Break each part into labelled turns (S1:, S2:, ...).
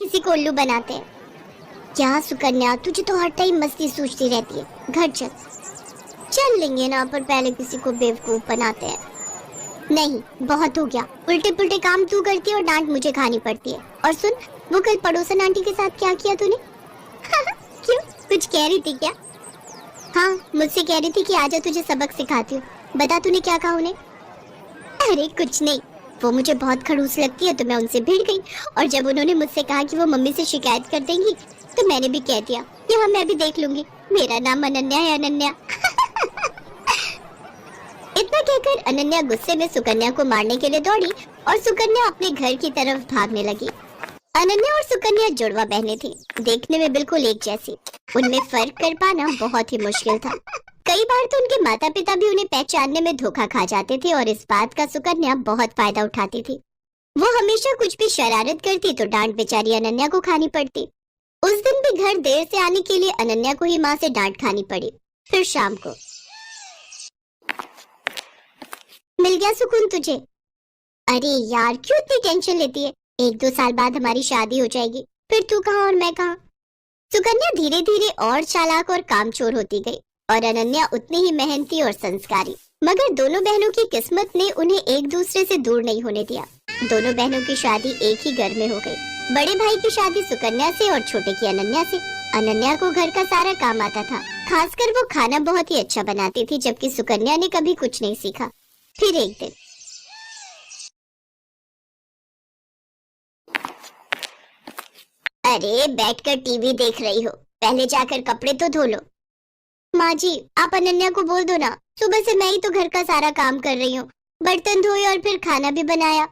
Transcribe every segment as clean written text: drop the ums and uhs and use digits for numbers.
S1: किसी को उल्लू बनाते हैं। क्या सुकन्या, तुझे तो हर टाइम मस्ती सूझती रहती है। घर चल। चल लेंगे ना, पर पहले किसी को बेवकूफ बनाते हैं। नहीं, बहुत हो गया। उल्टे पुल्टे काम तू करती है और डांट मुझे खानी पड़ती है। और सुन, वो कल पड़ोसन आंटी के साथ क्या किया तूने? क्यों, कुछ कह रही थी क्या? हाँ, मुझसे कह रही थी कि आजा तुझे सबक सिखाती हूँ। बता तूने क्या कहा उन्हें? अरे कुछ नहीं, वो मुझे बहुत खड़ूस लगती है तो मैं उनसे भिड़ गई। और जब उन्होंने मुझसे कहा कि वो मम्मी से शिकायत कर देंगी तो मैंने भी कह दिया कि हाँ, मैं भी देख लूंगी, मेरा नाम अनन्या है, अनन्या। इतना कहकर अनन्या गुस्से में सुकन्या को मारने के लिए दौड़ी और सुकन्या अपने घर की तरफ भागने लगी। अनन्या और सुकन्या जुड़वा बहनें थीं, देखने में बिल्कुल एक जैसी। उनमें फर्क कर पाना बहुत ही मुश्किल था। कई बार तो उनके माता पिता भी उन्हें पहचानने में धोखा खा जाते थे और इस बात का सुकन्या बहुत फायदा उठाती थी। वो हमेशा कुछ भी शरारत करती तो डांट बेचारी अनन्या को खानी पड़ती। उस दिन भी घर देर से आने के लिए अनन्या को ही माँ से डांट खानी पड़ी। फिर शाम को मिल गया सुकून तुझे? अरे यार, क्यों इतनी टेंशन लेती है? 1-2 साल बाद हमारी शादी हो जाएगी, फिर तू कहाँ और मैं कहाँ। सुकन्या धीरे धीरे और चालाक और कामचोर होती गई और अनन्या उतनी ही मेहनती और संस्कारी। मगर दोनों बहनों की किस्मत ने उन्हें एक दूसरे से दूर नहीं होने दिया। दोनों बहनों की शादी एक ही घर में हो गई। बड़े भाई की शादी सुकन्या से और छोटे की अनन्या से। अनन्या को घर का सारा काम आता था, खासकर वो खाना बहुत ही अच्छा बनाती थी, जबकि सुकन्या ने कभी कुछ नहीं सीखा। फिर एक दिन अरे बैठकर टीवी देख रही हो, पहले जाकर कपड़े तो धो लो। माँ जी, आप अनन्या को बोल दो ना, सुबह से मैं ही तो घर का सारा काम कर रही हूँ, बर्तन धोए और फिर खाना भी बनाया।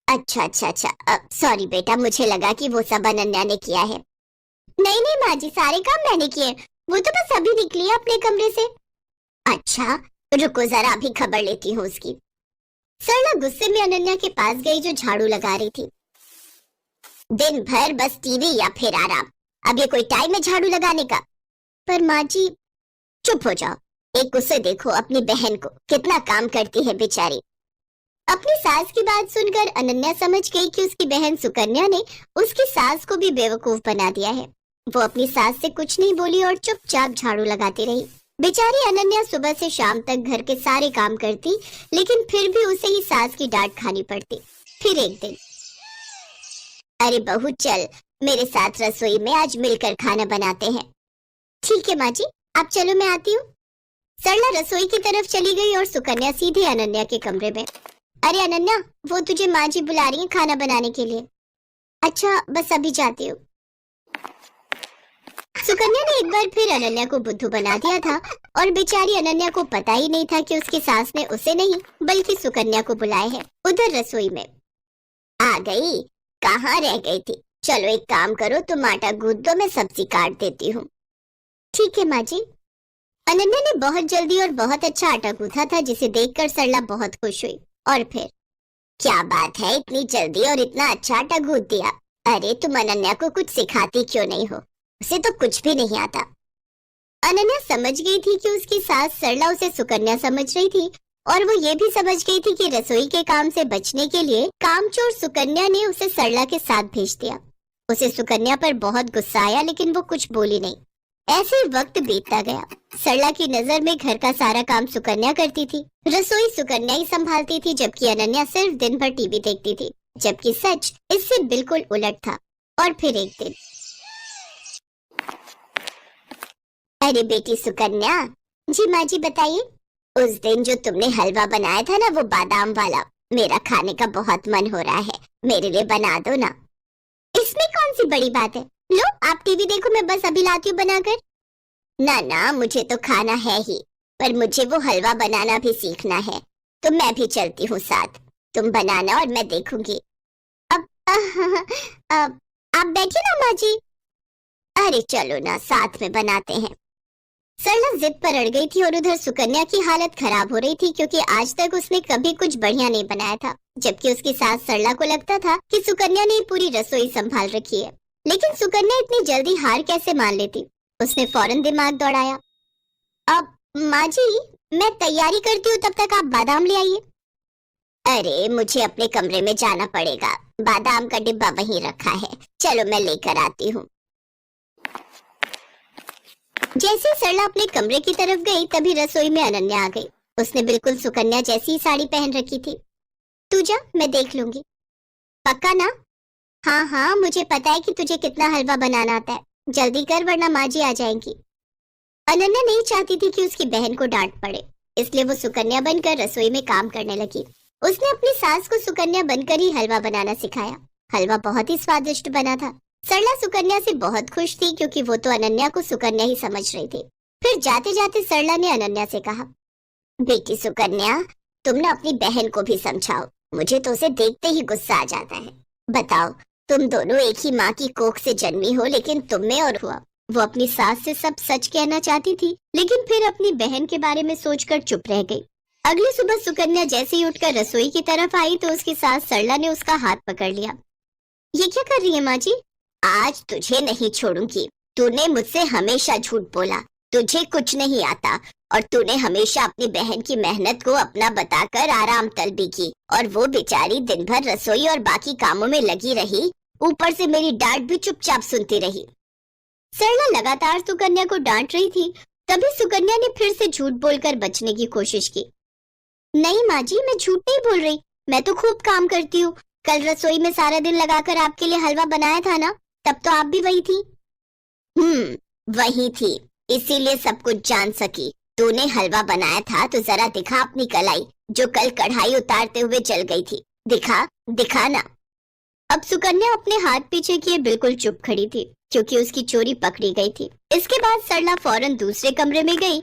S1: अच्छा अच्छा अच्छा, सॉरी बेटा, मुझे लगा कि वो सब अनन्या ने किया है। नहीं नहीं माँ जी, सारे काम मैंने किए, वो तो बस अभी निकली है अपने कमरे से। अच्छा, रुको जरा अभी खबर लेती हूँ उसकी। सरला गुस्से में अनन्या के पास गई जो झाड़ू लगा रही थी। दिन भर बस टीवी या फिर आराम, अब ये कोई टाइम है झाड़ू लगाने का? पर माँ जी। चुप हो जाओ, एक उसे देखो, अपनी बहन को, कितना काम करती है बेचारी। अपनी सास की बात सुनकर अनन्या समझ गई कि उसकी बहन सुकन्या ने उसकी सास को भी बेवकूफ बना दिया है। वो अपनी सास से कुछ नहीं बोली और चुपचाप झाड़ू लगाती रही। बेचारी अनन्या सुबह से शाम तक घर के सारे काम करती, लेकिन फिर भी उसे ही सास की डांट खानी पड़ती। फिर एक दिन, अरे बहू चल मेरे साथ रसोई में, आज मिलकर खाना बनाते हैं। ठीक है माँ जी, आप चलो मैं आती हूँ। सरला रसोई की तरफ चली गई और सुकन्या सीधे अनन्या के कमरे में। अरे अनन्या, वो तुझे माँ जी बुला रही है खाना बनाने के लिए। अच्छा, बस अभी जाती हूँ। सुकन्या ने एक बार फिर अनन्या को बुद्धू बना दिया था और बेचारी अनन्या को पता ही नहीं था कि उसकी सास ने उसे नहीं बल्कि सुकन्या को बुलाया है। उधर रसोई में आ गई, कहाँ रह गई थी? चलो एक काम करो, तुम आटा गूंथ दो, मैं सब्जी काट देती हूँ। ठीक है माँ जी। अनन्या ने बहुत जल्दी और बहुत अच्छा आटा गूंथा था, जिसे देखकर सरला बहुत खुश हुई। और फिर, क्या बात है, इतनी जल्दी और इतना अच्छा आटा गूंथ दिया। अरे तुम अनन्या को कुछ सिखाती क्यों नहीं हो? उसे तो कुछ भी नहीं आता। अनन्या समझ गई थी कि उसकी सास सरला उसे सुकन्या समझ रही थी और वो ये भी समझ गई थी कि रसोई के काम से बचने के लिए कामचोर सुकन्या ने उसे सरला के साथ भेज दिया। उसे सुकन्या पर बहुत गुस्सा आया, लेकिन वो कुछ बोली नहीं। ऐसे ही वक्त बीतता गया। सरला की नजर में घर का सारा काम सुकन्या करती थी, रसोई सुकन्या ही संभालती थी, जबकि अनन्या सिर्फ दिन भर टीवी देखती थी, जबकि सच इससे बिल्कुल उलट था। और फिर एक दिन, अरे बेटी सुकन्या। जी माँ जी, बताइए। उस दिन जो तुमने हलवा बनाया था ना, वो बादाम वाला, मेरा खाने का बहुत मन हो रहा है, मेरे लिए बना दो ना। इसमें कौन सी बड़ी बात है, लो आप टीवी देखो, मैं बस अभी लाती हूँ बनाकर। ना ना, मुझे तो खाना है ही, पर मुझे वो हलवा बनाना भी सीखना है, तो मैं भी चलती हूँ साथ। तुम बनाना और मैं देखूंगी। अब आप बैठिए ना माँ जी। अरे चलो ना, साथ में बनाते हैं। सरला जिद पर अड़ गई थी और उधर सुकन्या की हालत खराब हो रही थी, क्योंकि आज तक उसने कभी कुछ बढ़िया नहीं बनाया था, जबकि उसकी सास सरला को लगता था कि सुकन्या ने पूरी रसोई संभाल रखी है। लेकिन सुकन्या इतनी जल्दी हार कैसे मान लेती? उसने फौरन दिमाग दौड़ाया। अब माँ जी, मैं तैयारी करती हूँ, तब तक आप बादाम ले आइए। अरे मुझे अपने कमरे में जाना पड़ेगा, बादाम का डिब्बा वहीं रखा है, चलो मैं लेकर आती हूँ। जैसे ही सरला अपने कमरे की तरफ गई तभी रसोई में अनन्या आ गई। उसने बिल्कुल सुकन्या जैसी ही साड़ी पहन रखी थी। तू जा, मैं देख लूंगी। पक्का ना? हाँ हाँ, मुझे पता है कि तुझे कितना हलवा बनाना आता है। जल्दी कर वरना माँ जी आ जाएंगी। अनन्या नहीं चाहती थी कि उसकी बहन को डांट पड़े, इसलिए वो सुकन्या बनकर रसोई में काम करने लगी। उसने अपनी सास को सुकन्या बनकर ही हलवा बनाना सिखाया। हलवा बहुत ही स्वादिष्ट बना था। सरला सुकन्या से बहुत खुश थी क्योंकि वो तो अनन्या को सुकन्या ही समझ रही थी। फिर जाते जाते सरला ने अनन्या से कहा, बेटी सुकन्या, तुम ना अपनी बहन को भी समझाओ, मुझे तो उसे देखते ही गुस्सा आ जाता है। बताओ, तुम दोनों एक ही माँ की कोख से जन्मी हो, लेकिन तुम में और हुआ। वो अपनी सास से सब सच कहना चाहती थी, लेकिन फिर अपनी बहन के बारे में सोचकर चुप रह गई। अगली सुबह सुकन्या जैसे ही उठकर रसोई की तरफ आई तो उसकी सास सरला ने उसका हाथ पकड़ लिया। ये क्या कर रही है माँ जी? आज तुझे नहीं छोड़ूंगी। तूने मुझसे हमेशा झूठ बोला, तुझे कुछ नहीं आता और तूने हमेशा अपनी बहन की मेहनत को अपना बताकर आराम तलबी की, और वो बेचारी दिन भर रसोई और बाकी कामों में लगी रही, ऊपर से मेरी डांट भी चुपचाप सुनती रही। सरला लगातार सुकन्या को डांट रही थी, तभी सुकन्या ने फिर से झूठ बोलकर बचने की कोशिश की। नहीं माँ जी, मैं झूठ नहीं बोल रही, मैं तो खूब काम करती हूँ। कल रसोई में सारा दिन लगाकर आपके लिए हलवा बनाया था ना, तब तो आप भी वही थी। वही थी, इसीलिए सब कुछ जान सकी। तूने हलवा बनाया था तो जरा दिखा अपनी कलाई, जो कल कढ़ाई उतारते हुए जल गई थी। दिखा, दिखा ना। अब सुकन्या अपने हाथ पीछे किए बिल्कुल चुप खड़ी थी, क्योंकि उसकी चोरी पकड़ी गई थी। इसके बाद सरला फौरन दूसरे कमरे में गई